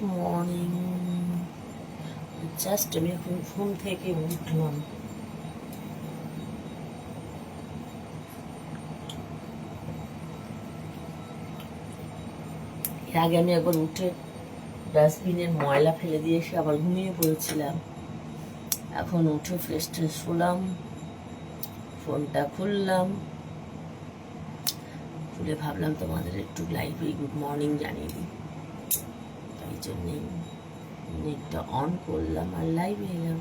Morning. Just আমি এখন ঘুম থেকে উঠলাম। এর আগে আমি একবার উঠে ডাস্টবিনের ময়লা ফেলে দিয়ে এসে আবার ঘুমিয়ে পড়েছিলাম। এখন উঠে ফ্রেশ ট্রেশ হলাম, ফোনটা খুললাম, খুলে ভাবলাম তোমাদের একটু লাইভে গুড মর্নিং জানিয়ে দিই। তাই জন্যেই নেটটা অন করলাম আর লাইভে এলাম।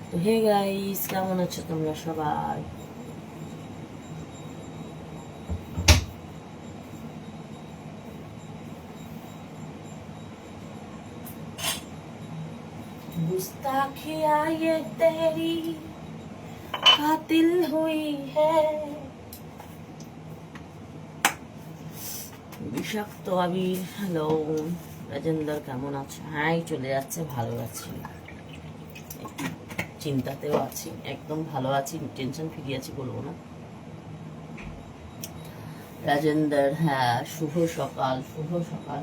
তো হে গাইস, কেমন আছো তোমরা সবাই? गुस्ताखियाँ ये तेरी कातिल हुई है। বিষাক্ত আবির, হ্যালো রাজেন্দ্র, কেমন আছো? হ্যাঁ, চলে যাচ্ছে, ভালো আছি, চিন্তাতেও আছি, একদম ভালো আছি, টেনশন ফ্রি আছি বলবো না। রাজেন্দ্র, হ্যাঁ, শুভ সকাল, শুভ সকাল।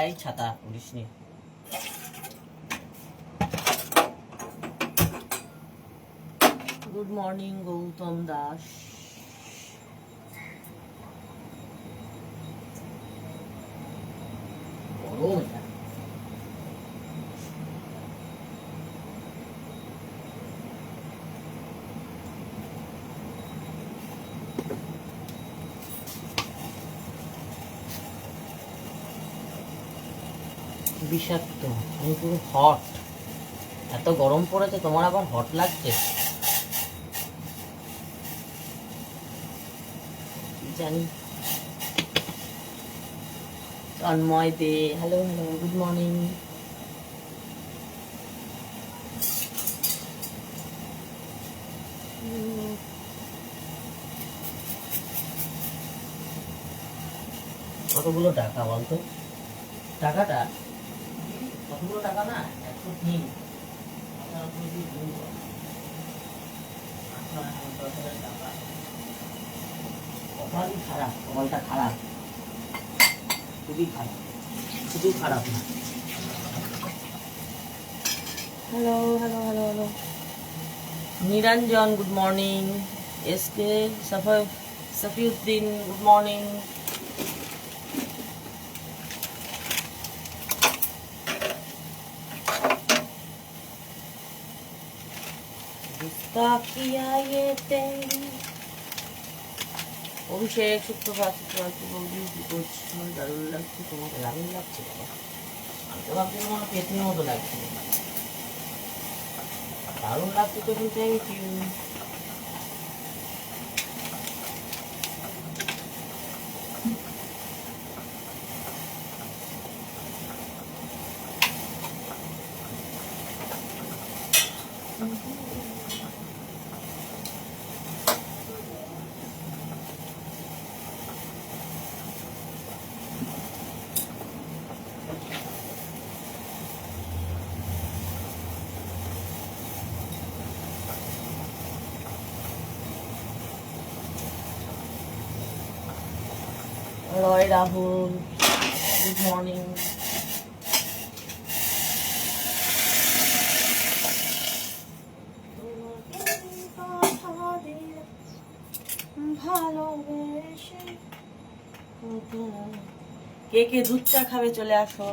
এই ছাতা পুলিশ নি। Good morning Gautam Das. বিষাক্ত, আমি পুরো হট। এত গরম পড়েছে, তোমার আবার হট লাগছে জানি। তন্ময় দে, হ্যালো হ্যালো, গুড মর্নিং। কতগুলো টাকা বলতো? টাকাটা কতগুলো টাকা? না 103। কপালই খারাপ, কপালটা খারাপ, খুবই খারাপ, শুধু খারাপ না। Hello hello hello hello, Niranjan good morning. SK Safiuddin good morning. Abhishek, সুপ্রভাত, সুপ্রভাত বৌদি, কি করছো? দারুণ লাগছে তোমাকে, দারুণ লাগছে বাবা। আমি তো ভাবছি তোমার পেতনির মতো লাগছে, দারুণ লাগছে তো, thank you. Roy Rahul, good morning. ভালোবেসে কে কে দুধ চা খাবে চলে আসো।